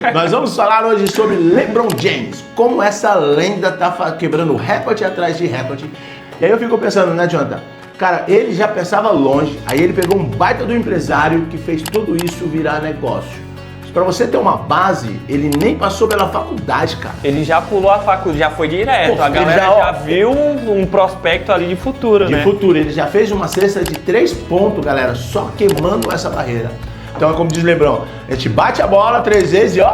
Nós vamos falar hoje sobre LeBron James, como essa lenda tá quebrando recorde atrás de recorde. E aí eu fico pensando, né, Jonathan? Cara, ele já pensava longe, aí ele pegou um baita do empresário que fez tudo isso virar negócio. Pra você ter uma base, ele nem passou pela faculdade, cara. Ele já pulou a faculdade, já foi direto. Pô, a galera já viu um prospecto ali de futuro, né? De futuro. Ele já fez uma cesta de 3 pontos, galera, só queimando essa barreira. Então é como diz o LeBron, a gente bate a bola 3 vezes e ó,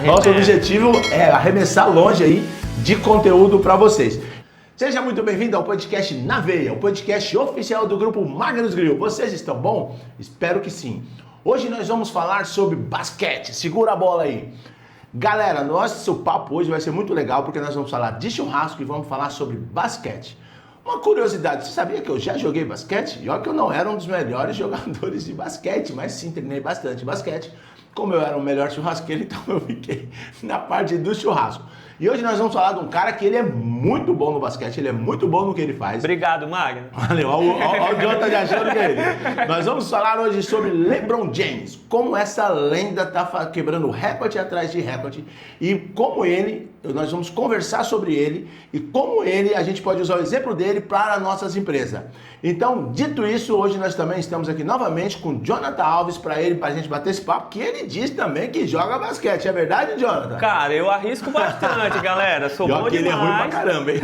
nosso objetivo é arremessar longe aí de conteúdo pra vocês. Seja muito bem-vindo ao podcast Na Veia, o podcast oficial do grupo Magnus Grill. Vocês estão bom? Espero que sim. Hoje nós vamos falar sobre basquete. Segura a bola aí. Galera, nosso papo hoje vai ser muito legal porque nós vamos falar de churrasco e vamos falar sobre basquete. Uma curiosidade, você sabia que eu já joguei basquete? E olha que eu não era um dos melhores jogadores de basquete, mas sim, treinei bastante basquete. Como eu era o melhor churrasqueiro, então eu fiquei na parte do churrasco. E hoje nós vamos falar de um cara que ele é muito bom no basquete, ele é muito bom no que ele faz. Obrigado, Magno. Valeu, olha o Jonathan achando que é ele. Nós vamos falar hoje sobre LeBron James, como essa lenda tá quebrando recorde atrás de recorde e como nós vamos conversar sobre ele e como a gente pode usar o exemplo dele para nossas empresas. Então, dito isso, hoje nós também estamos aqui novamente com Jonathan Alves para a gente bater esse papo, que ele diz também que joga basquete. É verdade, Jonathan? Cara, eu arrisco bastante, galera. Sou bom demais. Ele é ruim pra caramba, hein?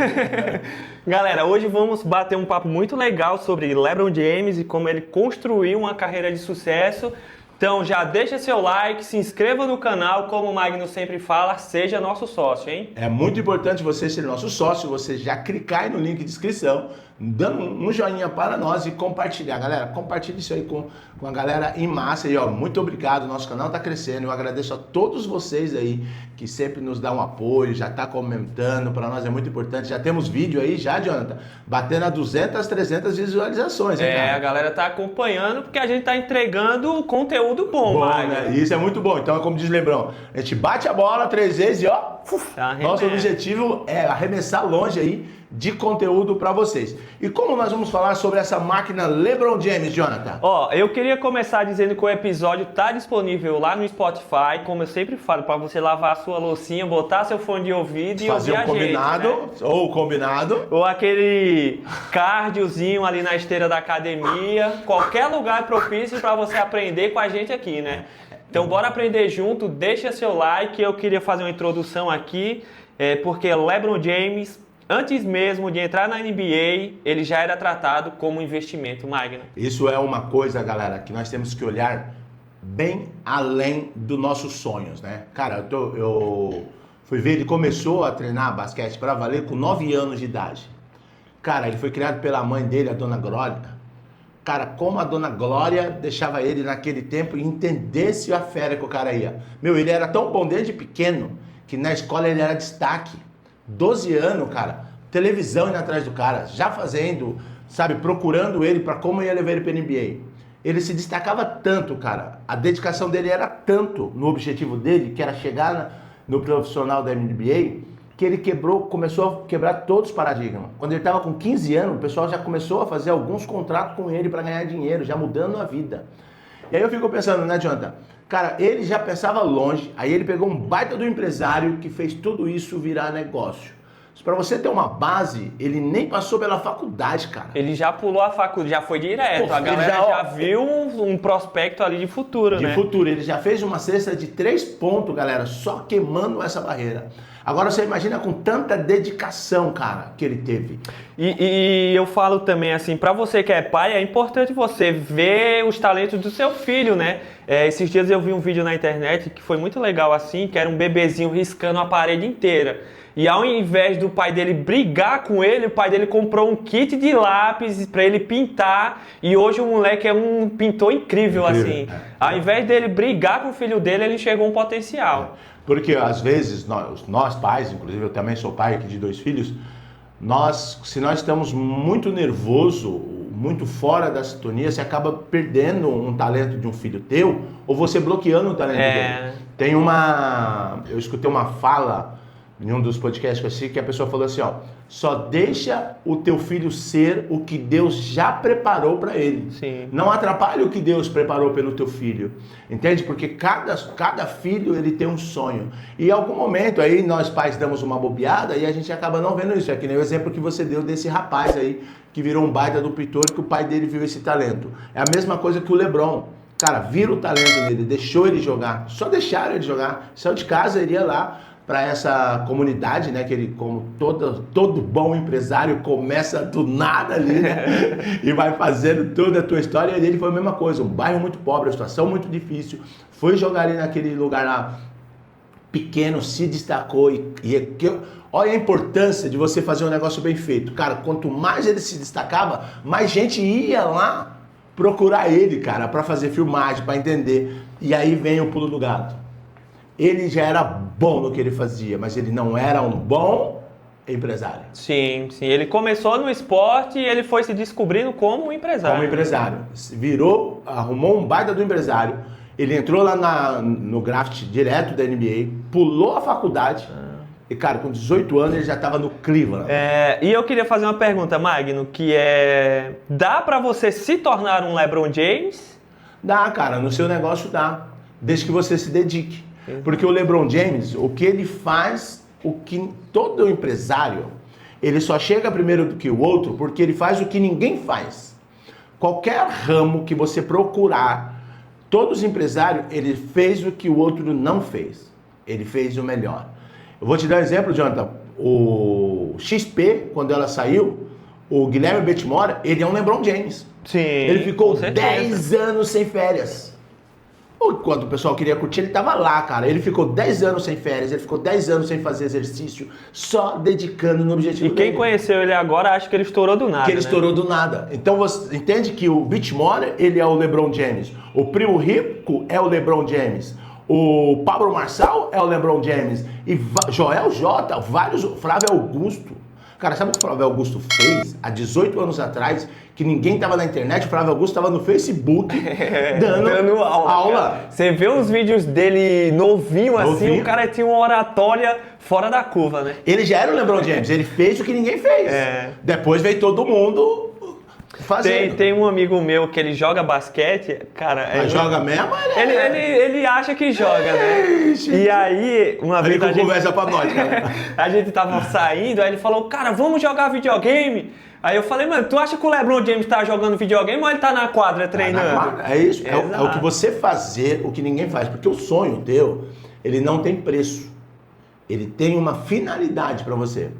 Galera, hoje vamos bater um papo muito legal sobre LeBron James e como ele construiu uma carreira de sucesso. Então já deixa seu like, se inscreva no canal, como o Magno sempre fala, seja nosso sócio, hein? É muito importante você ser nosso sócio, você já clicar aí no link de inscrição, dando um joinha para nós e compartilhar. Galera, compartilhe isso aí com a galera em massa. E ó, muito obrigado, nosso canal está crescendo. Eu agradeço a todos vocês aí que sempre nos dão um apoio, já está comentando, para nós é muito importante. Já temos vídeo aí, já, Jonathan, batendo a 200, 300 visualizações, hein, cara? A galera tá acompanhando porque a gente tá entregando conteúdo bom, né? Isso é muito bom. Então é como diz o LeBron, a gente bate a bola 3 vezes e ó, nosso objetivo é arremessar longe aí de conteúdo para vocês. E como nós vamos falar sobre essa máquina LeBron James, Jonathan? Ó, eu queria começar dizendo que o episódio tá disponível lá no Spotify, como eu sempre falo, para você lavar a sua loucinha, botar seu fone de ouvido e fazer ouvir um combinado, gente, né? Ou combinado. Ou aquele cardiozinho ali na esteira da academia, qualquer lugar propício para você aprender com a gente aqui, né? Então bora aprender junto, deixa seu like. Eu queria fazer uma introdução aqui, porque LeBron James, antes mesmo de entrar na NBA, ele já era tratado como investimento, Magno. Isso é uma coisa, galera, que nós temos que olhar bem além dos nossos sonhos, né? Cara, eu fui ver, ele começou a treinar basquete para valer com 9 anos de idade. Cara, ele foi criado pela mãe dele, a Dona Glória. Cara, como a Dona Glória deixava ele naquele tempo e entendesse a fera que o cara ia. Meu, ele era tão bom desde pequeno que na escola ele era destaque. 12 anos, cara, televisão indo atrás do cara, já fazendo, sabe, procurando ele para como ia levar ele para NBA. Ele se destacava tanto, cara, a dedicação dele era tanto no objetivo dele, que era chegar no profissional da NBA, que ele começou a quebrar todos os paradigmas. Quando ele estava com 15 anos, o pessoal já começou a fazer alguns contratos com ele para ganhar dinheiro, já mudando a vida. E aí eu fico pensando, né, Jonathan? Cara, ele já pensava longe, aí ele pegou um baita do empresário que fez tudo isso virar negócio. Para você ter uma base, ele nem passou pela faculdade, cara. Ele já pulou a faculdade, já foi direto. Pô, a galera já viu um prospecto ali de futuro, né? De futuro. Ele já fez uma cesta de 3 pontos, galera, só queimando essa barreira. Agora você imagina com tanta dedicação, cara, que ele teve. E eu falo também assim, para você que é pai, é importante você ver os talentos do seu filho, né? Esses dias eu vi um vídeo na internet que foi muito legal assim, que era um bebezinho riscando a parede inteira. E ao invés do pai dele brigar com ele, o pai dele comprou um kit de lápis para ele pintar. E hoje o moleque é um pintor incrível, assim. Ao invés dele brigar com o filho dele, ele enxergou um potencial. Porque às vezes, nós pais, inclusive eu também sou pai aqui de 2 filhos, se nós estamos muito nervoso, muito fora da sintonia, você acaba perdendo um talento de um filho teu, ou você bloqueando o talento dele. Eu escutei uma fala em um dos podcasts que eu assisti, que a pessoa falou assim, ó, só deixa o teu filho ser o que Deus já preparou para ele. Sim. Não atrapalhe o que Deus preparou pelo teu filho, entende? Porque cada filho, ele tem um sonho. E em algum momento aí, nós pais damos uma bobeada e a gente acaba não vendo isso. É que nem o exemplo que você deu desse rapaz aí, que virou um baita do pintor, que o pai dele viu esse talento. É a mesma coisa que o LeBron. Cara, vira o talento nele, deixou ele jogar. Só deixaram ele jogar. Saiu de casa, iria lá para essa comunidade, né, que ele, como todo bom empresário, começa do nada ali, né, e vai fazendo toda a tua história, e ele foi a mesma coisa, um bairro muito pobre, a situação muito difícil, foi jogar ali naquele lugar lá, pequeno, se destacou, olha a importância de você fazer um negócio bem feito, cara, quanto mais ele se destacava, mais gente ia lá procurar ele, cara, para fazer filmagem, para entender, e aí vem o pulo do gato. Ele já era bom no que ele fazia, mas ele não era um bom empresário. Sim, sim. Ele começou no esporte e ele foi se descobrindo como um empresário. Como empresário. Virou, arrumou um baita do empresário. Ele entrou lá no draft direto da NBA, pulou a faculdade. E, cara, com 18 anos ele já estava no Cleveland. E eu queria fazer uma pergunta, Magno, que é... Dá pra você se tornar um LeBron James? Dá, cara. No seu negócio dá. Desde que você se dedique. Porque o LeBron James, o que ele faz, o que todo empresário, ele só chega primeiro do que o outro porque ele faz o que ninguém faz. Qualquer ramo que você procurar, todos os empresários, ele fez o que o outro não fez. Ele fez o melhor. Eu vou te dar um exemplo, Jonathan. O XP, quando ela saiu, o Guilherme Betmore, ele é um LeBron James. Sim, ele ficou 10 anos sem férias. Quando o pessoal queria curtir, ele tava lá, cara. Ele ficou 10 anos sem férias, ele ficou 10 anos sem fazer exercício, só dedicando no objetivo dele. E quem conheceu ele agora, acha que ele estourou do nada, Que ele estourou do nada. Então você entende que o Betmore, ele é o LeBron James. O Primo Rico é o LeBron James. O Pablo Marçal é o LeBron James. E Joel J, vários, Flávio Augusto. Cara, sabe o que o Flávio Augusto fez há 18 anos atrás? Que ninguém estava na internet, o Flávio Augusto estava no Facebook dando aula. Você vê os vídeos dele novinho assim, o cara tinha uma oratória fora da curva, né? Ele já era o LeBron James, ele fez o que ninguém fez. Depois veio todo mundo fazendo. Tem um amigo meu que ele joga basquete, cara... Mas joga mesmo? Ele acha que joga, né? E aí, uma vez ele conversa pra nós, cara. A gente tava saindo, aí ele falou, cara, vamos jogar videogame? Aí eu falei, mano, tu acha que o LeBron James tá jogando videogame ou ele tá na quadra treinando? Na quadra. É isso, é o que você fazer, o que ninguém faz. Porque o sonho teu, ele não tem preço. Ele tem uma finalidade pra você.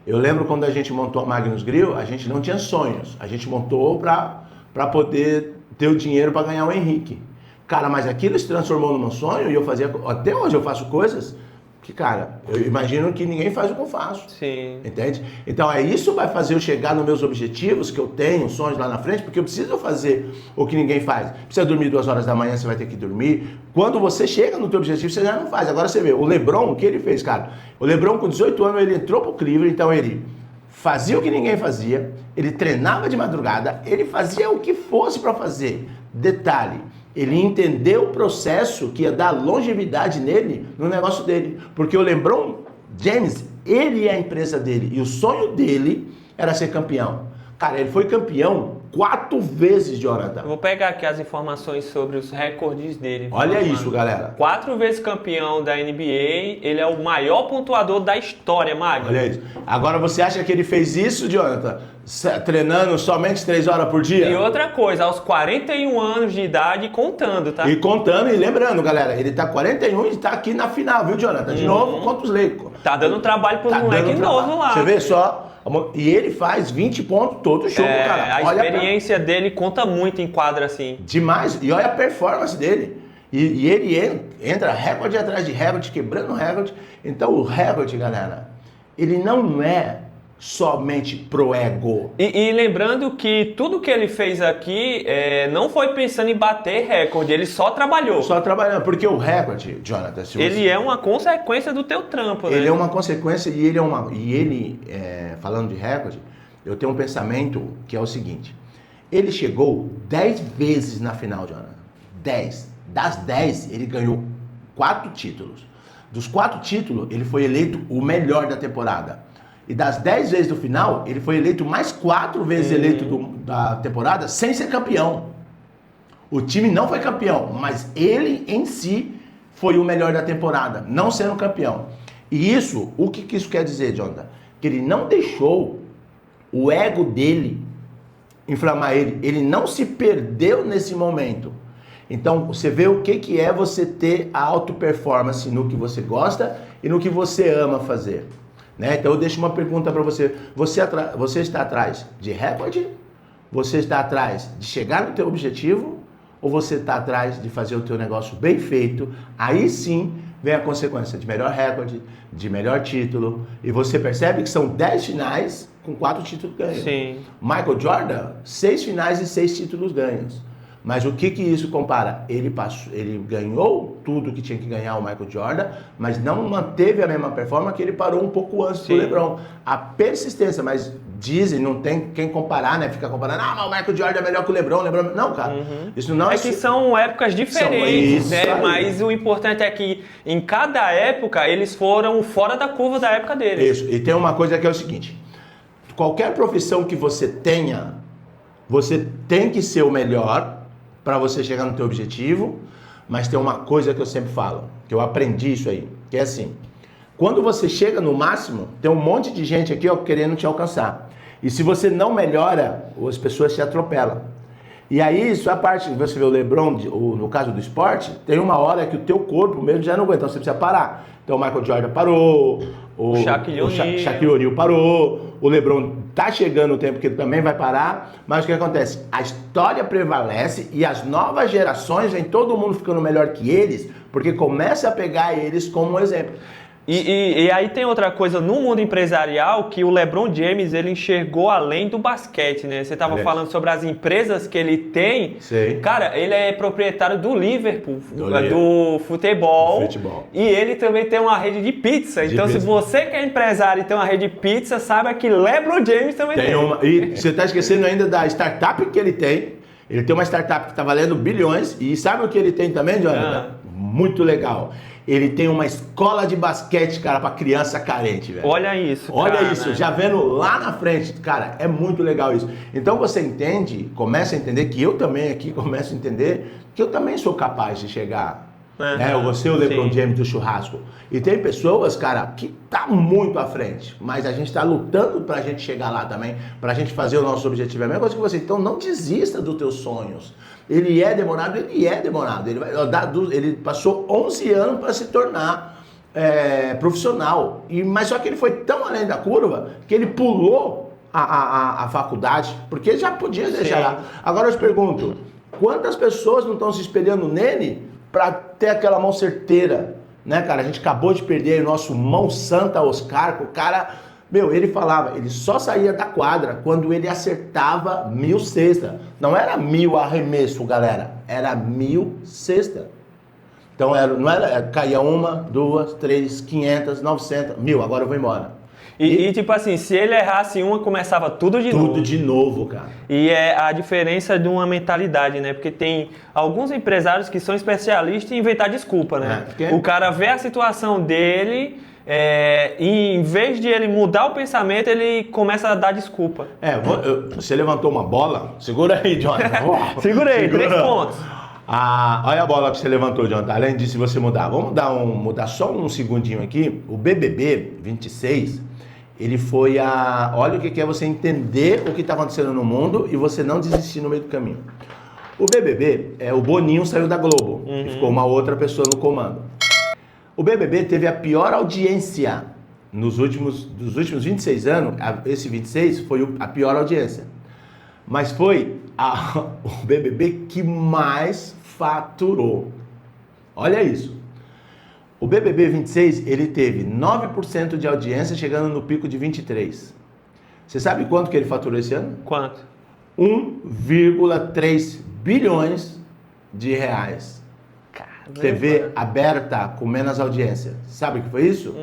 Eu lembro quando a gente montou a Magnus Grill, a gente não tinha sonhos. A gente montou pra poder ter o dinheiro pra ganhar o Henrique. Cara, mas aquilo se transformou num sonho e eu fazia... Até hoje eu faço coisas que, cara, eu imagino que ninguém faz o que eu faço. Sim. Entende? Então, isso vai fazer eu chegar nos meus objetivos, que eu tenho, sonhos lá na frente, porque eu preciso fazer o que ninguém faz. Precisa dormir 2 horas da manhã, você vai ter que dormir. Quando você chega no teu objetivo, você já não faz. Agora você vê, o LeBron, o que ele fez, cara? O LeBron, com 18 anos, ele entrou pro Cleveland, então ele fazia o que ninguém fazia, ele treinava de madrugada, ele fazia o que fosse para fazer. Detalhe, ele entendeu o processo que ia dar longevidade nele, no negócio dele. Porque o LeBron James, ele é a empresa dele. E o sonho dele era ser campeão. Cara, ele foi campeão 4 vezes, Jonathan. Eu vou pegar aqui as informações sobre os recordes dele. Olha isso, galera. 4 vezes campeão da NBA, ele é o maior pontuador da história, Magno. Olha isso. Agora, você acha que ele fez isso, Jonathan, treinando somente 3 horas por dia? E outra coisa, aos 41 anos de idade, contando, tá? E contando, e lembrando, galera, ele tá 41 e tá aqui na final, viu, Jonathan? De novo contra os Lakers. Tá dando trabalho pros moleques novos lá. Você vê só... E ele faz 20 pontos todo jogo, cara. A experiência dele conta muito em quadra, assim. Demais. E olha a performance dele. E ele entra recorde atrás de recorde, quebrando recorde. Então o recorde, galera, ele não é somente pro ego. E lembrando que tudo que ele fez aqui não foi pensando em bater recorde, ele só trabalhou. Só trabalhando, porque o recorde, Jonathan... Ele é uma consequência do teu trampo, né? Ele é uma consequência e ele é uma... E ele, falando de recorde, eu tenho um pensamento que é o seguinte. Ele chegou 10 vezes na final, Jonathan. 10. Das 10, ele ganhou 4 títulos. Dos 4 títulos, ele foi eleito o melhor da temporada. E das 10 vezes do final, ele foi eleito mais 4 vezes eleito da temporada sem ser campeão. O time não foi campeão, mas ele em si foi o melhor da temporada, não sendo campeão. E isso, o que isso quer dizer, Jonathan? Que ele não deixou o ego dele inflamar ele. Ele não se perdeu nesse momento. Então, você vê o que é você ter a auto-performance no que você gosta e no que você ama fazer. Né? Então, eu deixo uma pergunta para você. Você está atrás de recorde? Você está atrás de chegar no teu objetivo? Ou você está atrás de fazer o teu negócio bem feito? Aí sim vem a consequência de melhor recorde, de melhor título. E você percebe que são 10 finais com 4 títulos ganhos. Sim. Michael Jordan, 6 finais e 6 títulos ganhos. Mas o que isso compara? Ele ganhou tudo que tinha que ganhar o Michael Jordan, mas não manteve a mesma performance, que ele parou um pouco antes do LeBron. A persistência, mas dizem, não tem quem comparar, né? Fica comparando, mas o Michael Jordan é melhor que o LeBron. Não, cara. Isso não é... que são épocas diferentes, né? Mas o importante é que em cada época eles foram fora da curva da época deles. Isso. E tem uma coisa que é o seguinte: qualquer profissão que você tenha, você tem que ser o melhor para você chegar no teu objetivo, mas tem uma coisa que eu sempre falo, que eu aprendi isso aí, que é assim: quando você chega no máximo, tem um monte de gente aqui querendo te alcançar. E se você não melhora, as pessoas te atropelam. E aí, isso é a parte que você vê o LeBron, no caso do esporte, tem uma hora que o teu corpo mesmo já não aguenta, então você precisa parar. Então o Michael Jordan parou, o Shaquille O'Neal parou, o LeBron tá chegando o tempo que ele também vai parar, mas o que acontece? A história prevalece e as novas gerações, vem todo mundo ficando melhor que eles, porque começa a pegar eles como um exemplo. E aí tem outra coisa no mundo empresarial, que o LeBron James, ele enxergou além do basquete, né? Você estava falando sobre as empresas que ele tem. Sei. Cara, ele é proprietário do Liverpool, do futebol. E ele também tem uma rede de pizza. Então, se você que é empresário e tem uma rede de pizza, saiba que LeBron James também tem. E você está esquecendo ainda da startup que ele tem. Ele tem uma startup que está valendo bilhões. E sabe o que ele tem também, Jonathan? Muito legal. Ele tem uma escola de basquete, cara, pra criança carente, velho. Olha isso, Olha cara, isso, né? já vendo lá na frente. Cara, é muito legal isso. Então você entende, começa a entender que eu também aqui começo a entender que eu também sou capaz de chegar. Né? Você, o LeBron James do churrasco. E tem pessoas, cara, que tá muito à frente, mas a gente tá lutando pra gente chegar lá também, pra gente fazer o nosso objetivo. É a mesma coisa que você. Então não desista dos teus sonhos. Ele é demorado. Ele passou 11 anos para se tornar profissional. Mas só que ele foi tão além da curva que ele pulou a faculdade, porque ele já podia deixar lá. Agora eu te pergunto, quantas pessoas não estão se espelhando nele para ter aquela mão certeira? Né, cara? A gente acabou de perder o nosso mão santa Oscar, o cara... ele falava, ele só saía da quadra quando ele acertava 1000 cestas. Não era 1000 arremesso, galera. Era 1000 cestas. Então, caía 1, 2, 3, 500, 900, 1000, agora eu vou embora. E tipo assim, se ele errasse uma, começava tudo de novo. Tudo de novo, cara. E é a diferença de uma mentalidade, né? Porque tem alguns empresários que são especialistas em inventar desculpa, né? O cara vê a situação dele... e em vez de ele mudar o pensamento, ele começa a dar desculpa. Você levantou uma bola? Segura aí, Jonathan. Segurei, 3 pontos. Olha a bola que você levantou, Jonathan. Além disso, você mudar. Vamos mudar só um segundinho aqui. O BBB 26, ele foi olha o que é você entender o que está acontecendo no mundo e você não desistir no meio do caminho. O BBB, o Boninho saiu da Globo e ficou uma outra pessoa no comando. O BBB teve a pior audiência dos últimos 26 anos. Esse 26 foi a pior audiência. Mas foi o BBB que mais faturou. Olha isso. O BBB 26, ele teve 9% de audiência, chegando no pico de 23%. Você sabe quanto que ele faturou esse ano? Quanto? 1,3 bilhões de reais. TV aberta com menos audiência. Sabe o que foi isso?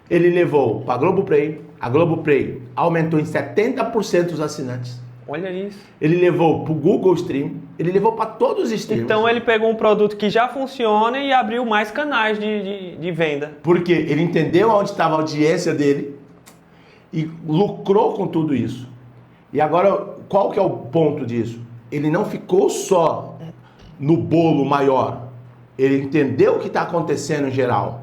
Ele levou para a Globoplay. A Globoplay aumentou em 70% os assinantes. Olha isso. Ele levou pro Google Stream, ele levou para todos os streams. Então ele pegou um produto que já funciona e abriu mais canais de venda. Porque ele entendeu onde estava a audiência dele e lucrou com tudo isso. E agora, qual que é o ponto disso? Ele não ficou só no bolo maior. Ele entendeu o que está acontecendo em geral.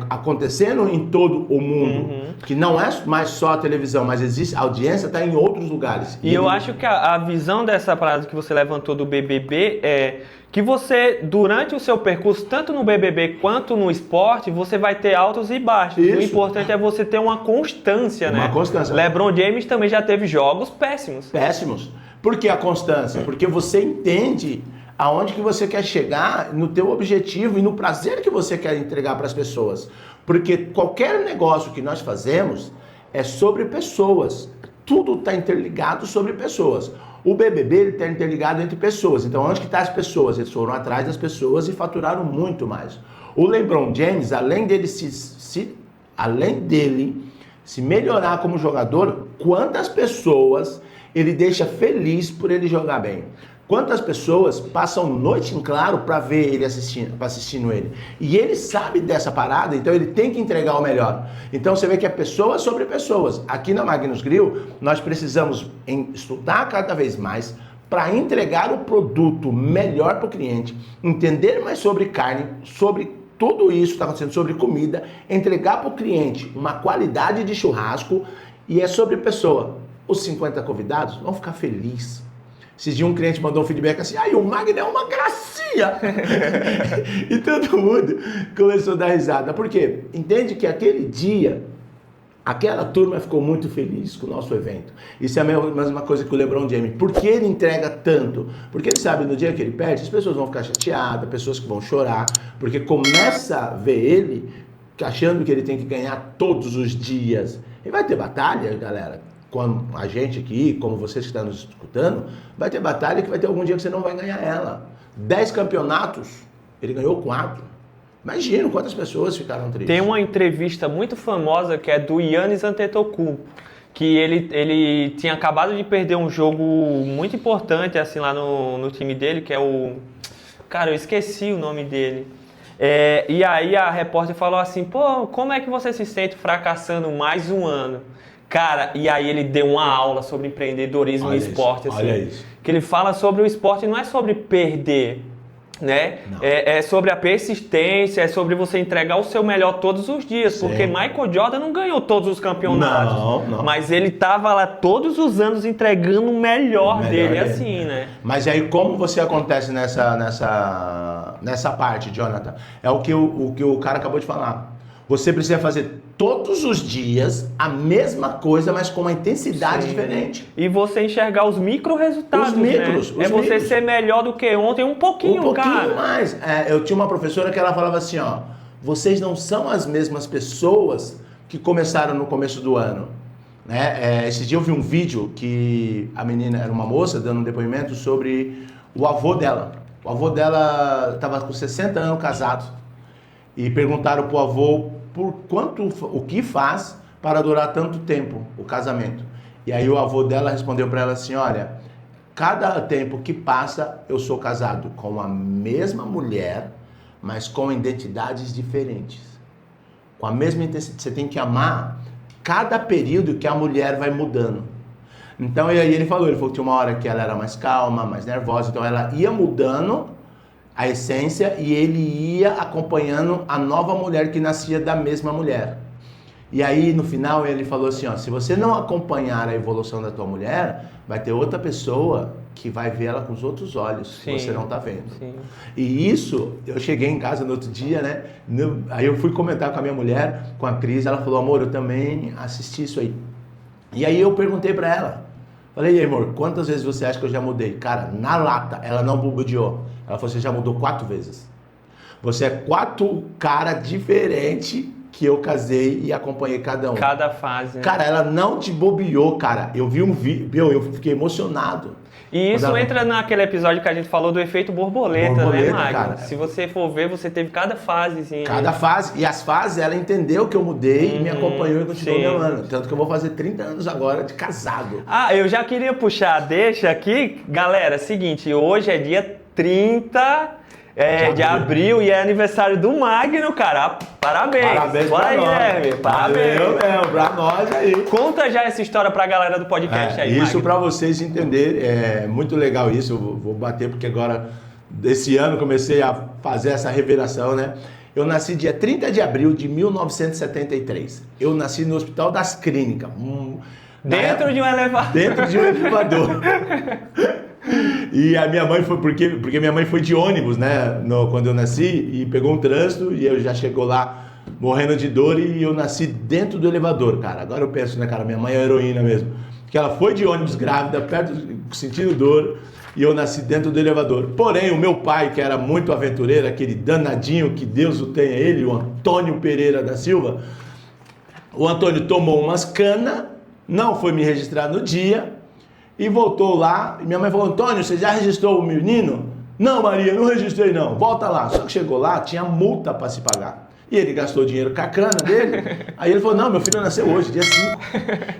Acontecendo em todo o mundo. Que não é mais só a televisão, mas existe, a audiência está em outros lugares. E eu acho que a visão dessa parada que você levantou do BBB é que você, durante o seu percurso, tanto no BBB quanto no esporte, você vai ter altos e baixos. Isso. O importante é você ter uma constância, né? Uma constância. LeBron James também já teve jogos péssimos. Péssimos. Por que a constância? Porque você entende aonde que você quer chegar no teu objetivo e no prazer que você quer entregar para as pessoas. Porque qualquer negócio que nós fazemos é sobre pessoas. Tudo está interligado sobre pessoas. O BBB está interligado entre pessoas. Então, onde que estão as pessoas? Eles foram atrás das pessoas e faturaram muito mais. O LeBron James, além dele se melhorar como jogador, quantas pessoas ele deixa feliz por ele jogar bem? Quantas pessoas passam noite em claro para ver ele assistindo ele? E ele sabe dessa parada, então ele tem que entregar o melhor. Então você vê que é pessoas sobre pessoas. Aqui na Magnus Grill, nós precisamos estudar cada vez mais para entregar o produto melhor para o cliente, entender mais sobre carne, sobre tudo isso que está acontecendo, sobre comida, entregar para o cliente uma qualidade de churrasco e é sobre pessoa. Os 50 convidados vão ficar felizes. Esses dias um cliente mandou um feedback assim, o Magno é uma gracinha. E todo mundo começou a dar risada. Por quê? Entende que aquele dia, aquela turma ficou muito feliz com o nosso evento. Isso é a mesma coisa que o LeBron James. Por que ele entrega tanto? Porque ele sabe no dia que ele perde, as pessoas vão ficar chateadas, pessoas que vão chorar, porque começa a ver ele achando que ele tem que ganhar todos os dias. E vai ter batalha, galera. Como a gente aqui, como vocês que estão nos escutando, vai ter batalha que vai ter algum dia que você não vai ganhar ela. 10 campeonatos, ele ganhou 4. Imagina quantas pessoas ficaram tristes. Tem uma entrevista muito famosa que é do Giannis Antetokounmpo, que ele tinha acabado de perder um jogo muito importante assim lá no time dele, que é o... Cara, eu esqueci o nome dele. E aí a repórter falou assim, pô, como é que você se sente fracassando mais um ano? Cara, e aí ele deu uma aula sobre empreendedorismo e esporte, assim. Olha isso. Que ele fala sobre o esporte, não é sobre perder, né? É sobre a persistência, é sobre você entregar o seu melhor todos os dias. Sim. Porque Michael Jordan não ganhou todos os campeonatos. Não. Mas ele tava lá todos os anos entregando o melhor dele, assim, né? Mas aí como você acontece nessa parte, Jonathan? É o que o cara acabou de falar. Você precisa fazer todos os dias a mesma coisa, mas com uma intensidade diferente. E você enxergar os micro-resultados, né? Você ser melhor do que ontem um pouquinho cara. Mais. Eu tinha uma professora que ela falava assim, vocês não são as mesmas pessoas que começaram no começo do ano. Né? Esse dia eu vi um vídeo que a menina era uma moça dando um depoimento sobre o avô dela. O avô dela estava com 60 anos casado. E perguntaram pro avô o que faz para durar tanto tempo o casamento. E aí o avô dela respondeu para ela assim, olha, cada tempo que passa eu sou casado com a mesma mulher, mas com identidades diferentes. Com a mesma intensidade. Você tem que amar cada período que a mulher vai mudando. Então e aí ele falou que tinha uma hora que ela era mais calma, mais nervosa, então ela ia mudando a essência e ele ia acompanhando a nova mulher que nascia da mesma mulher. E aí no final ele falou assim, se você não acompanhar a evolução da tua mulher, vai ter outra pessoa que vai ver ela com os outros olhos, que você não está vendo. Sim. E isso, eu cheguei em casa no outro dia, né? Aí eu fui comentar com a minha mulher, com a Cris, ela falou, amor, eu também assisti isso aí. E aí eu perguntei para ela, falei, amor, quantas vezes você acha que eu já mudei? Cara, na lata, ela não bubudeou. Ela falou, você já mudou 4 vezes. Você é 4 cara diferente que eu casei e acompanhei cada um. Cada fase, né? Cara, ela não te bobeou, cara. Eu vi um vídeo, eu fiquei emocionado. E isso Quando entra naquele episódio que a gente falou do efeito borboleta, né, Magno? Cara. Se você for ver, você teve cada fasezinha. Cada fase. E as fases, ela entendeu que eu mudei e me acompanhou e continuou me amando. Tanto que eu vou fazer 30 anos agora de casado. Ah, eu já queria puxar, deixa aqui. Galera, seguinte, hoje é dia 30 de abril e é aniversário do Magno, cara. Parabéns. Parabéns pra aí, nós. Guilherme. Parabéns. Valeu mesmo, pra nós aí. Conta já essa história pra galera do podcast aí, Isso Magno. pra vocês entenderem, é muito legal isso. Eu vou bater porque agora, desse ano, comecei a fazer essa revelação, né? Eu nasci dia 30 de abril de 1973. Eu nasci no Hospital das Clínicas. Dentro de um elevador. Dentro de um elevador. E a minha mãe foi, porque minha mãe foi de ônibus, né, quando eu nasci, e pegou um trânsito, e eu já chegou lá morrendo de dor, e eu nasci dentro do elevador, cara. Agora eu penso, né, cara, minha mãe é heroína mesmo. Porque ela foi de ônibus grávida, sentindo dor, e eu nasci dentro do elevador. Porém, o meu pai, que era muito aventureiro, aquele danadinho, que Deus o tenha ele, o Antônio Pereira da Silva, o Antônio tomou umas canas, não foi me registrar no dia, e voltou lá, e minha mãe falou, Antônio, você já registrou o menino? Não, Maria, não registrei não, volta lá. Só que chegou lá, tinha multa para se pagar. E ele gastou dinheiro com a cana dele, aí ele falou, não, meu filho nasceu hoje, dia 5.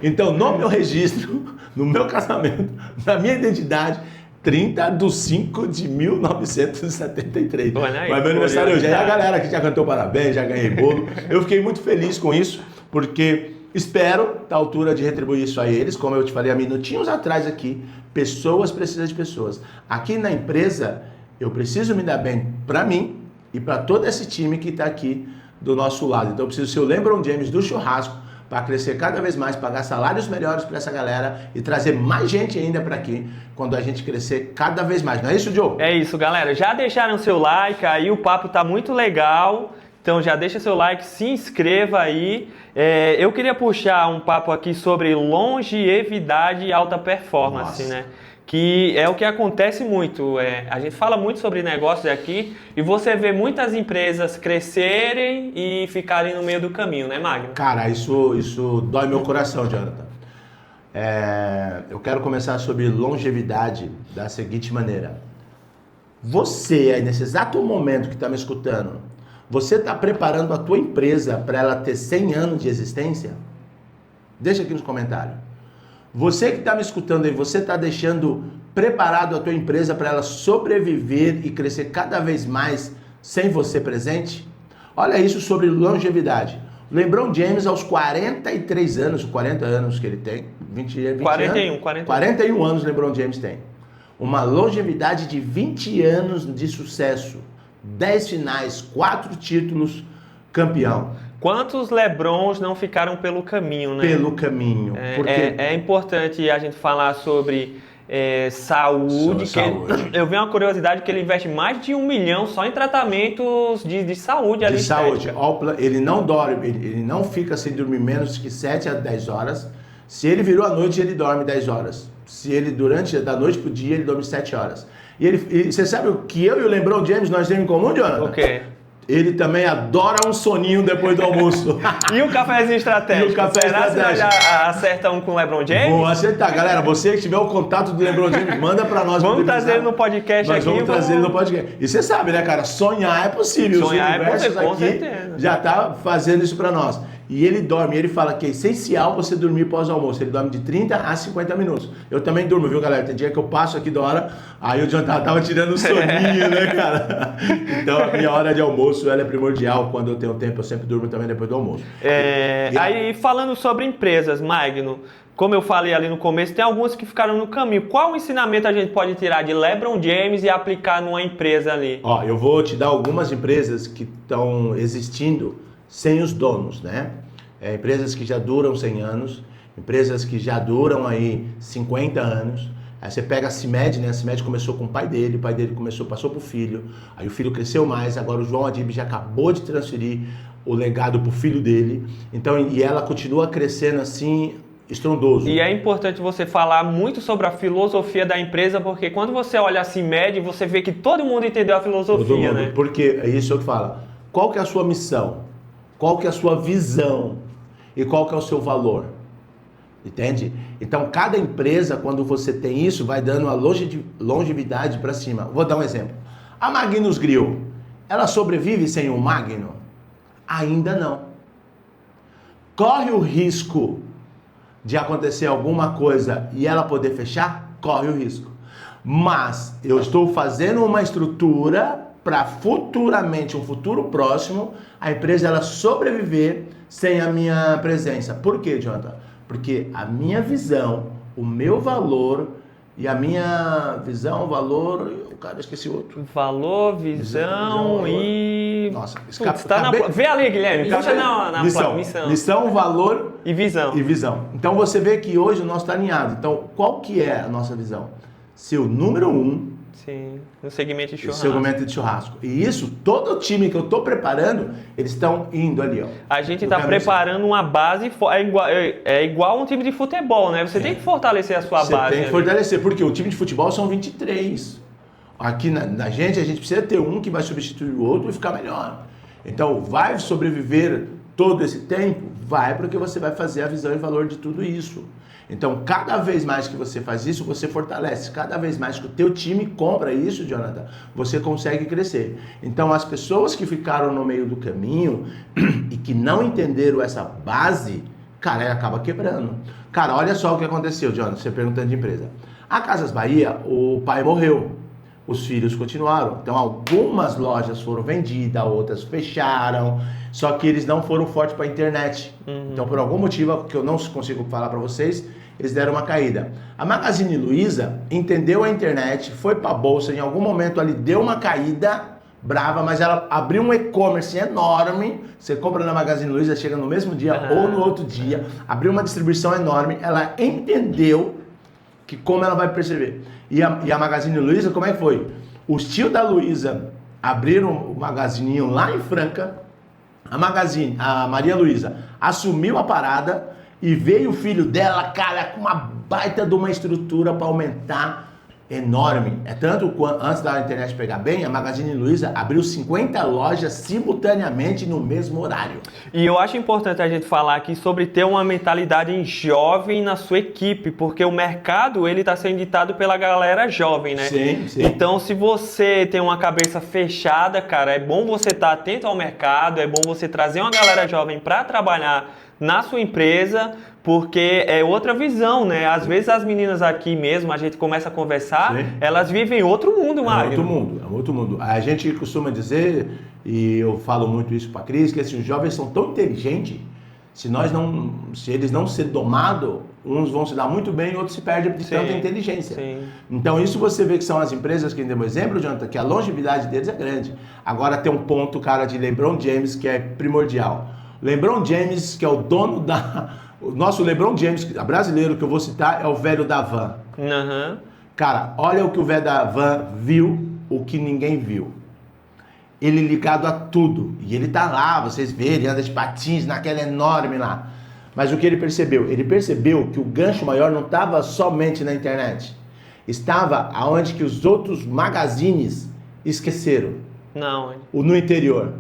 Então, no meu registro, no meu casamento, na minha identidade, 30 de 5 de 1973. Aí, mas meu aniversário hoje, aí a galera que já cantou parabéns, já ganhei bolo. Eu fiquei muito feliz com isso, porque espero da altura de retribuir isso a eles, como eu te falei há minutinhos atrás aqui, pessoas precisam de pessoas. Aqui na empresa, eu preciso me dar bem para mim e para todo esse time que está aqui do nosso lado. Então eu preciso ser o LeBron James do churrasco para crescer cada vez mais, pagar salários melhores para essa galera e trazer mais gente ainda para aqui quando a gente crescer cada vez mais. Não é isso, Diogo? É isso, galera. Já deixaram seu like aí, o papo tá muito legal. Então já deixa seu like, se inscreva aí. Eu queria puxar um papo aqui sobre longevidade e alta performance, né? Que é o que acontece muito. A gente fala muito sobre negócios aqui e você vê muitas empresas crescerem e ficarem no meio do caminho, né, Magno? Cara, isso dói meu coração, Jonathan. Eu quero começar sobre longevidade da seguinte maneira. Você, nesse exato momento que está me escutando, você está preparando a tua empresa para ela ter 100 anos de existência? Deixa aqui nos comentários. Você que está me escutando aí, você está deixando preparado a tua empresa para ela sobreviver e crescer cada vez mais sem você presente? Olha isso sobre longevidade. O LeBron James, aos 43 anos, 40 anos que ele tem, 41 anos o LeBron James tem. Uma longevidade de 20 anos de sucesso. 10 finais, 4 títulos, campeão. Quantos LeBrons não ficaram pelo caminho, né? Pelo caminho. Porque é importante a gente falar sobre saúde. Eu vi uma curiosidade que ele investe mais de 1 milhão só em tratamentos de saúde. De saúde. Ele não dorme, ele não fica sem dormir menos que 7 a 10 horas. Se ele virou à noite, ele dorme 10 horas. Se ele, da noite pro dia, ele dorme 7 horas. E você sabe o que eu e o LeBron James nós temos em comum, Jonathan? O quê? Ele também adora um soninho depois do almoço. E o cafezinho estratégico? E o café estratégico. Você já acerta um com o LeBron James? Vou acertar. Galera, você que tiver o contato do LeBron James, manda pra nós. Vamos trazer ele no podcast aqui. Vamos trazer ele no podcast. E você sabe, né, cara? Sonhar é possível. Sonhar é possível, com aqui certeza. Já tá fazendo isso pra nós. E ele dorme, ele fala que é essencial você dormir pós-almoço. Ele dorme de 30 a 50 minutos. Eu também durmo, viu, galera? Tem dia que eu passo aqui da hora, aí o Jonathan tava tirando o soninho, né, cara? Então a minha hora de almoço, ela é primordial. Quando eu tenho tempo, eu sempre durmo também depois do almoço. Aí, falando sobre empresas, Magno, como eu falei ali no começo, tem algumas que ficaram no caminho. Qual ensinamento a gente pode tirar de LeBron James e aplicar numa empresa ali? Ó, eu vou te dar algumas empresas que estão existindo sem os donos, né? Empresas que já duram 100 anos, empresas que já duram aí 50 anos. Aí você pega a CIMED, né? A CIMED começou com o pai dele passou pro filho, aí o filho cresceu mais, agora o João Adib já acabou de transferir o legado pro filho dele. Então, e ela continua crescendo assim, estrondoso. E é importante você falar muito sobre a filosofia da empresa, porque quando você olha a CIMED, você vê que todo mundo entendeu a filosofia, né? Porque é isso que eu falo. Qual que é a sua missão? qual que é a sua visão e qual que é o seu valor. Entende? Então, cada empresa, quando você tem isso, vai dando a longevidade para cima. Vou dar um exemplo. A Magnus Grill, ela sobrevive sem um Magno? Ainda não. Corre o risco de acontecer alguma coisa e ela poder fechar? Corre o risco. Mas eu estou fazendo uma estrutura para futuramente, um futuro próximo, a empresa ela sobreviver sem a minha presença. Por quê, Jonathan? Porque a minha visão, o meu valor e a minha visão, valor, cara, esqueci outro. Valor, visão e... Nossa, Putz, tá vê ali, Guilherme, puxa na missão. missão. Missão, valor e visão. E visão. Então você vê que hoje o nosso está alinhado. Então, qual que é a nossa visão? Ser o número 1. Sim, no segmento de churrasco. Segmento de churrasco. E isso, todo o time que eu estou preparando, eles estão indo ali, ó. A gente está preparando uma base, é igual um time de futebol, né? Você tem que fortalecer a sua base. Você tem que fortalecer, porque o time de futebol são 23. Aqui na gente, a gente precisa ter um que vai substituir o outro e ficar melhor. Então, vai sobreviver todo esse tempo? Vai, porque você vai fazer a visão e valor de tudo isso. Então, cada vez mais que você faz isso, você fortalece. Cada vez mais que o teu time compra isso, Jonathan, você consegue crescer. Então, as pessoas que ficaram no meio do caminho e que não entenderam essa base, cara, ela acaba quebrando. Cara, olha só o que aconteceu, Jonathan, você perguntando de empresa. A Casas Bahia, o pai morreu. Os filhos continuaram. Então, algumas lojas foram vendidas, outras fecharam. Só que eles não foram fortes para a internet. Então, por algum motivo que eu não consigo falar para vocês, eles deram uma caída. A Magazine Luiza entendeu a internet, foi para a bolsa, em algum momento ali deu uma caída brava, mas ela abriu um e-commerce enorme. Você compra na Magazine Luiza, chega no mesmo dia ou no outro dia. Abriu uma distribuição enorme. Ela entendeu que como ela vai perceber. E a Magazine Luiza, como é que foi? Os tios da Luiza abriram o magazininho lá em Franca. A Maria Luiza assumiu a parada e veio o filho dela, cara, com uma baita de uma estrutura para aumentar enorme. É tanto quanto antes da internet pegar bem, a Magazine Luiza abriu 50 lojas simultaneamente no mesmo horário. E eu acho importante a gente falar aqui sobre ter uma mentalidade jovem na sua equipe, porque o mercado ele está sendo ditado pela galera jovem, né? Sim, sim. Então, se você tem uma cabeça fechada, cara, é bom você estar atento ao mercado, é bom você trazer uma galera jovem para trabalhar na sua empresa, porque é outra visão, né? Às vezes as meninas aqui mesmo, a gente começa a conversar, sim, elas vivem outro mundo, Mário. É outro mundo. A gente costuma dizer, e eu falo muito isso para a Cris, que assim, os jovens são tão inteligentes, se eles não serem domados, uns vão se dar muito bem e outros se perdem de tanta inteligência. Sim. Então isso você vê que são as empresas que demos exemplo, Jonathan, que a longevidade deles é grande. Agora tem um ponto, cara, de LeBron James que é primordial. LeBron James, que é o dono o nosso LeBron James, brasileiro que eu vou citar, é o velho da van. Cara, olha o que o velho da van viu, o que ninguém viu. Ele ligado a tudo. E ele tá lá, vocês verem, ele anda de patins naquela enorme lá. Mas o que ele percebeu? Ele percebeu que o gancho maior não estava somente na internet. Estava aonde que os outros magazines esqueceram. Não. No interior.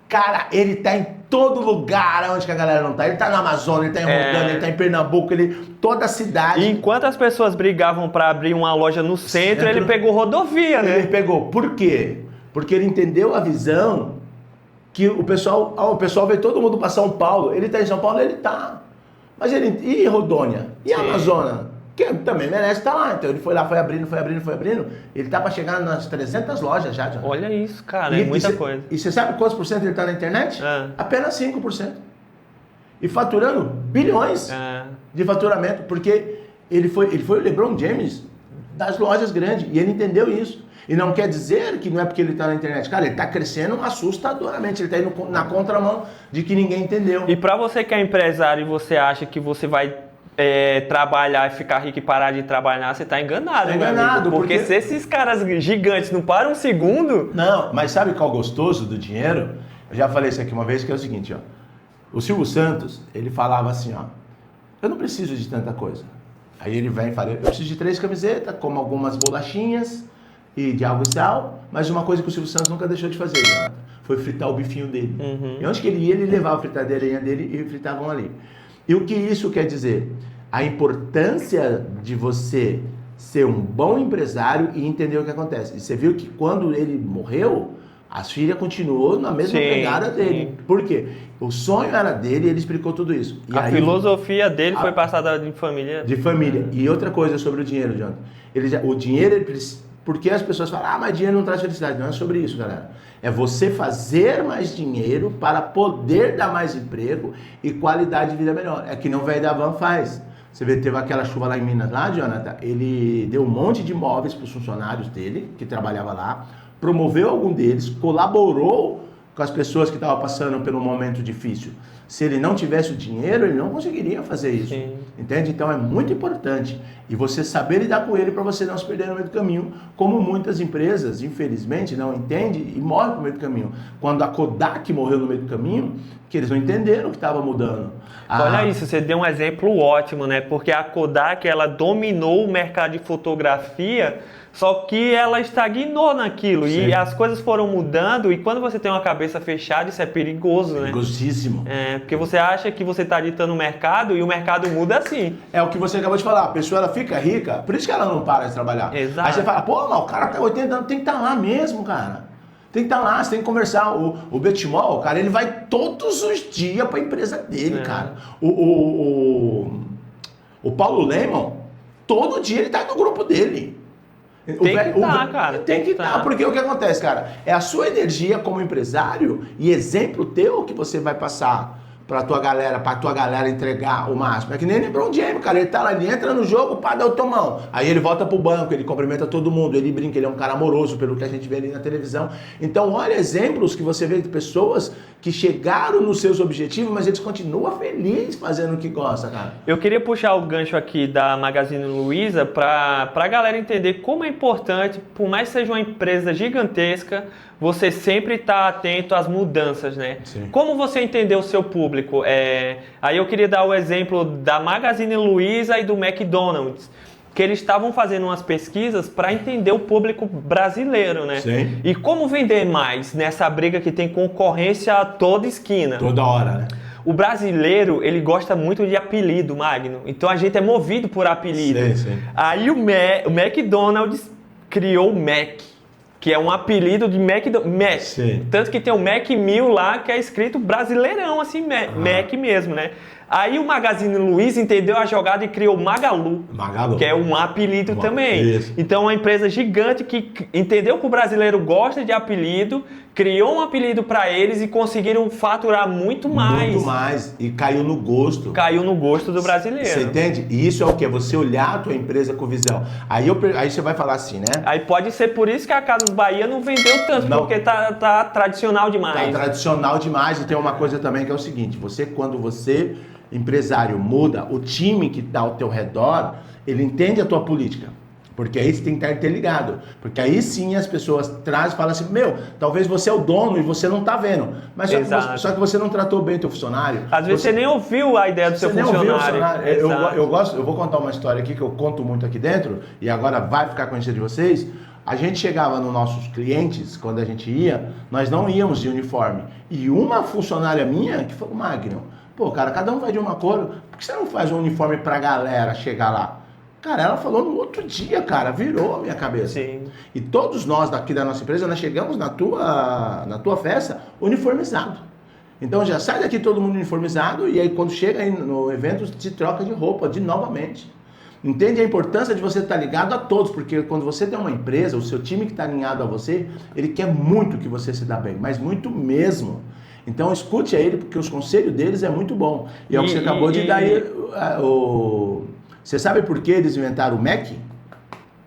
Cara, ele tá em todo lugar onde que a galera não tá. Ele tá na Amazônia, ele tá em Rondônia, ele tá em Pernambuco, toda a cidade. E enquanto as pessoas brigavam para abrir uma loja no centro, ele pegou rodovia, né? Ele pegou. Por quê? Porque ele entendeu a visão que o pessoal vê todo mundo para São Paulo. Ele tá em São Paulo, ele tá. Mas e Rondônia? E a Amazônia? Que também merece estar lá. Então ele foi lá, foi abrindo. Ele tá para chegar nas 300 lojas já. Olha isso, cara, é muita coisa. E você sabe quantos por cento ele tá na internet? Apenas 5%. E faturando bilhões de faturamento, porque ele foi o LeBron James das lojas grandes, e ele entendeu isso. E não quer dizer que não é porque ele está na internet. Cara, ele está crescendo assustadoramente. Ele está indo na contramão de que ninguém entendeu. E para você que é empresário e você acha que você vai trabalhar e ficar rico e parar de trabalhar, você está enganado. Enganado. Porque se esses caras gigantes não param um segundo... Não, mas sabe qual é o gostoso do dinheiro? Eu já falei isso aqui uma vez, que é o seguinte, ó. O Silvio Santos, ele falava assim, ó. Eu não preciso de tanta coisa. Aí ele vem e fala, eu preciso de 3 camisetas, como algumas bolachinhas... e de água e sal, mas uma coisa que o Silvio Santos nunca deixou de fazer, Jonathan, foi fritar o bifinho dele. Uhum. E onde que ele ia, ele levava a fritadeirinha dele e fritavam ali. E o que isso quer dizer? A importância de você ser um bom empresário e entender o que acontece. E você viu que quando ele morreu, a filha continuou na mesma pegada dele. Sim. Por quê? O sonho era dele e ele explicou tudo isso. E A aí, filosofia dele foi passada de família. de família. E outra coisa sobre o dinheiro, Jonathan. O dinheiro, porque as pessoas falam, mas dinheiro não traz felicidade. Não é sobre isso, galera. É você fazer mais dinheiro para poder dar mais emprego e qualidade de vida melhor. É que não o velho da van faz. Você vê, teve aquela chuva lá em Minas, lá, Jonathan, ele deu um monte de imóveis para os funcionários dele, que trabalhavam lá, promoveu algum deles, colaborou com as pessoas que estavam passando pelo momento difícil. Se ele não tivesse o dinheiro, ele não conseguiria fazer isso. Sim. Entende? Então é muito importante. E você saber lidar com ele para você não se perder no meio do caminho, como muitas empresas, infelizmente, não entendem e morrem no meio do caminho. Quando a Kodak morreu no meio do caminho, que eles não entenderam o que estava mudando. Olha isso, você deu um exemplo ótimo, né? Porque a Kodak, ela dominou o mercado de fotografia, só que ela estagnou naquilo. Sim. E as coisas foram mudando, e quando você tem uma cabeça fechada, isso é perigoso, né? Perigosíssimo. Porque você acha que você está ditando o mercado e o mercado muda assim. É o que você acabou de falar, a pessoa ela fica rica, por isso que ela não para de trabalhar. Exato. Aí você fala, pô, mas o cara tá 80 anos, tem que estar lá mesmo, cara. Tem que estar lá, você tem que conversar. O Betimol, cara, ele vai todos os dias para a empresa dele, cara. O Paulo Lemon, todo dia ele tá no grupo dele. Tem que estar, cara. Tem que estar, porque o que acontece, cara? É a sua energia como empresário e exemplo teu que você vai passar pra tua galera entregar o máximo. É que nem LeBron James, cara. Ele tá lá, ele entra no jogo, pá, dá o tomão. Aí ele volta pro banco, ele cumprimenta todo mundo, ele brinca, ele é um cara amoroso, pelo que a gente vê ali na televisão. Então, olha exemplos que você vê de pessoas que chegaram nos seus objetivos, mas eles continuam felizes fazendo o que gostam, cara. Eu queria puxar o gancho aqui da Magazine Luiza pra galera entender como é importante, por mais que seja uma empresa gigantesca, você sempre está atento às mudanças, né? Sim. Como você entendeu o seu público? Aí eu queria dar o exemplo da Magazine Luiza e do McDonald's, que eles estavam fazendo umas pesquisas para entender o público brasileiro, né? Sim. E como vender mais nessa briga que tem concorrência a toda esquina. Toda hora, né? O brasileiro, ele gosta muito de apelido, Magno. Então a gente é movido por apelido. Sim, sim. Aí o McDonald's criou o Mac, que é um apelido de Mac. Sim. Tanto que tem o Mac 1000 lá, que é escrito brasileirão, assim, Mac mesmo, né? Aí o Magazine Luiza entendeu a jogada e criou o Magalu, que é um apelido também. Isso. Então, uma empresa gigante que entendeu que o brasileiro gosta de apelido, criou um apelido para eles e conseguiram faturar muito mais. Muito mais. E caiu no gosto. Caiu no gosto do brasileiro. Você entende? E isso é o quê? Você olhar a tua empresa com visão. Aí você vai falar assim, né? Aí pode ser por isso que a Casas Bahia não vendeu tanto, Não. porque tá tradicional demais. Tá tradicional demais. E tem uma coisa também que é o seguinte, quando você, empresário, muda, o time que está ao teu redor, ele entende a tua política. Porque aí você tem que estar interligado. Porque aí sim as pessoas trazem e falam assim, talvez você é o dono e você não está vendo. Mas só que você não tratou bem o teu funcionário. Às vezes você nem ouviu a ideia do seu funcionário. Eu vou contar uma história aqui que eu conto muito aqui dentro, e agora vai ficar conhecida de vocês. A gente chegava nos nossos clientes, quando a gente ia, nós não íamos de uniforme. E uma funcionária minha, que falou, Magno, pô, cara, cada um vai de uma cor, por que você não faz um uniforme pra galera chegar lá? Cara, ela falou no outro dia, cara, virou a minha cabeça. Sim. E todos nós daqui da nossa empresa, nós chegamos na tua festa uniformizado. Então já sai daqui todo mundo uniformizado e aí quando chega aí no evento, se troca de roupa novamente. Entende a importância de você estar ligado a todos, porque quando você tem uma empresa, o seu time que está alinhado a você, ele quer muito que você se dá bem, mas muito mesmo. Então escute a ele, porque os conselhos deles é muito bom. E é o que você acabou de dar aí. Você sabe por que eles inventaram o Mac?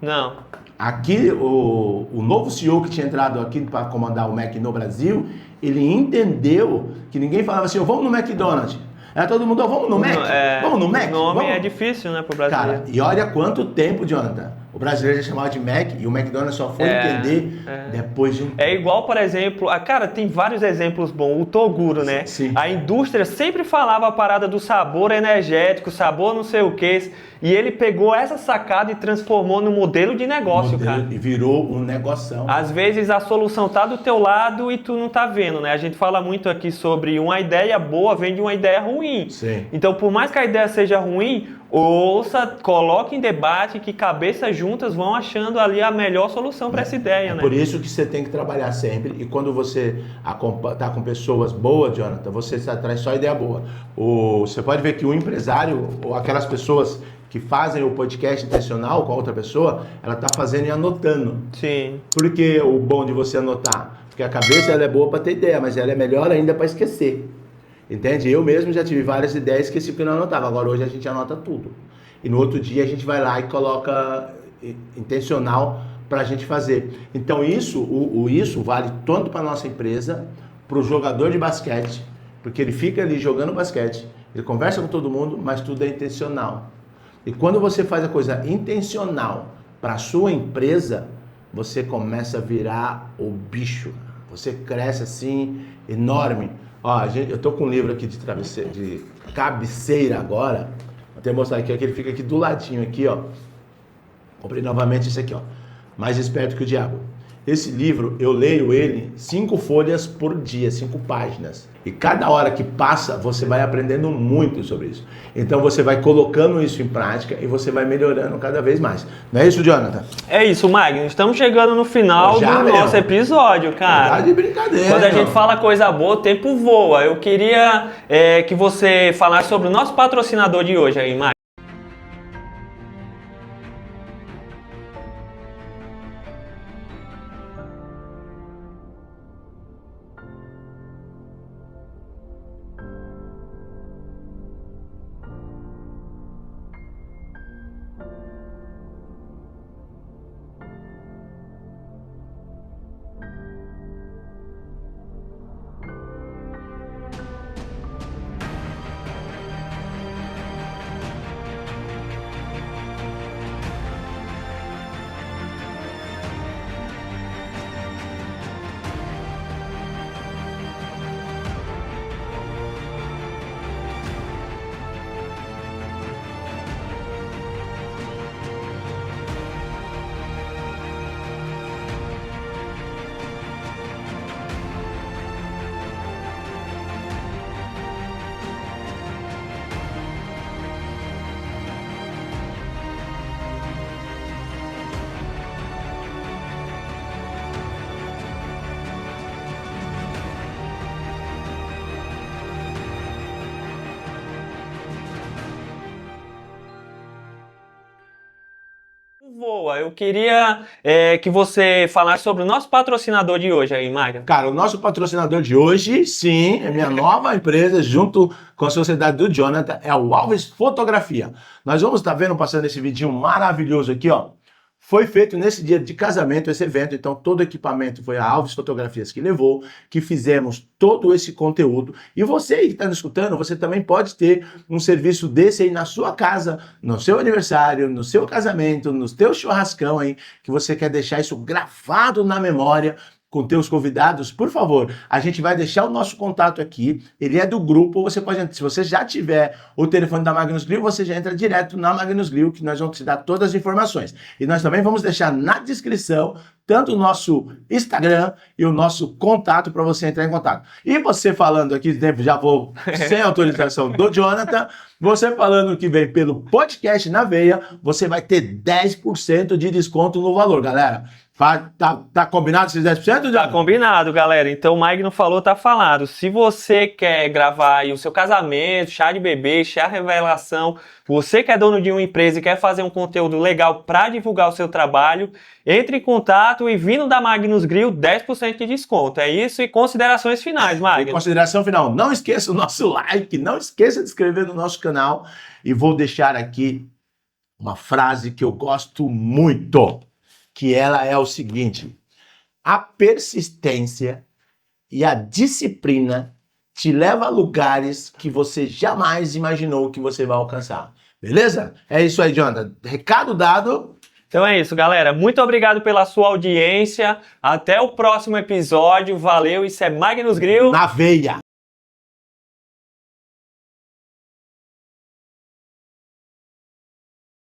Não. Aqui, o novo CEO que tinha entrado aqui para comandar o Mac no Brasil, ele entendeu que ninguém falava assim, vamos no McDonald's. Era todo mundo, vamos no Mac? Vamos no Mac? O nome é difícil, né, pro brasileiro. Cara, e olha quanto tempo, Jonathan. O brasileiro já chamava de Mac e o McDonald's só foi entender depois de um... É igual, por exemplo, cara, tem vários exemplos bons. O Toguro, né? Sim. A indústria sempre falava a parada do sabor energético, sabor não sei o que, e ele pegou essa sacada e transformou no modelo de negócio, cara. E virou um negoção. Às vezes a solução tá do teu lado e tu não tá vendo, né? A gente fala muito aqui sobre uma ideia boa vem de uma ideia ruim. Sim. Então, por mais que a ideia seja ruim, ouça, coloque em debate que cabeças juntas vão achando ali a melhor solução para essa ideia, né? Por isso que você tem que trabalhar sempre. E quando você tá com pessoas boas, Jonathan, você traz só ideia boa. Você pode ver que o empresário, ou aquelas pessoas que fazem o podcast intencional com a outra pessoa, ela tá fazendo e anotando. Sim. Por que o bom de você anotar? Porque a cabeça ela é boa para ter ideia, mas ela é melhor ainda para esquecer. Entende? Eu mesmo já tive várias ideias e esqueci porque não anotava. Agora hoje a gente anota tudo. E no outro dia a gente vai lá e coloca intencional para a gente fazer. Então isso vale tanto para nossa empresa, para o jogador de basquete, porque ele fica ali jogando basquete, ele conversa com todo mundo, mas tudo é intencional. E quando você faz a coisa intencional para a sua empresa, você começa a virar o bicho. Você cresce assim, enorme. Ó, eu tô com um livro aqui de cabeceira agora. Vou até mostrar aqui, que ele fica aqui do ladinho aqui, ó. Comprei novamente esse aqui, ó. Mais Esperto que o Diabo. Esse livro, eu leio ele 5 folhas por dia, 5 páginas. E cada hora que passa, você vai aprendendo muito sobre isso. Então você vai colocando isso em prática e você vai melhorando cada vez mais. Não é isso, Jonathan? É isso, Magno. Estamos chegando no final do nosso episódio, cara. Tá de brincadeira. Quando a gente fala coisa boa, o tempo voa. Eu queria que você falasse sobre o nosso patrocinador de hoje aí, Magno. Voa. Eu queria que você falasse sobre o nosso patrocinador de hoje aí, Magno. Cara, o nosso patrocinador de hoje, sim, é minha nova empresa, junto com a sociedade do Jonathan, é o Alves Fotografia. Nós vamos estar vendo, passando esse vídeo maravilhoso aqui, ó. Foi feito nesse dia de casamento esse evento, então todo o equipamento foi a Alves Fotografias que levou, que fizemos todo esse conteúdo. E você aí que está nos escutando, você também pode ter um serviço desse aí na sua casa, no seu aniversário, no seu casamento, no seu churrascão aí, que você quer deixar isso gravado na memória com teus convidados. Por favor, a gente vai deixar o nosso contato aqui, ele é do grupo, você pode, se você já tiver o telefone da Magnus Grill, você já entra direto na Magnus Grill, que nós vamos te dar todas as informações. E nós também vamos deixar na descrição tanto o nosso Instagram e o nosso contato para você entrar em contato. E você falando aqui, já vou sem autorização do Jonathan, você falando que vem pelo podcast na veia, você vai ter 10% de desconto no valor, galera. Tá combinado esses 10%, Jonathan? Tá combinado, galera. Então o Magno falou, tá falado. Se você quer gravar aí o seu casamento, chá de bebê, chá revelação, você que é dono de uma empresa e quer fazer um conteúdo legal para divulgar o seu trabalho, entre em contato e vindo da Magnus Grill, 10% de desconto. É isso, e considerações finais, Magno. Consideração final. Não esqueça o nosso like, não esqueça de se inscrever no nosso canal e vou deixar aqui uma frase que eu gosto muito, que ela é o seguinte: a persistência e a disciplina te leva a lugares que você jamais imaginou que você vai alcançar. Beleza? É isso aí, Jonathan. Recado dado. Então é isso, galera. Muito obrigado pela sua audiência. Até o próximo episódio. Valeu. Isso é Magnus Grill. Na veia.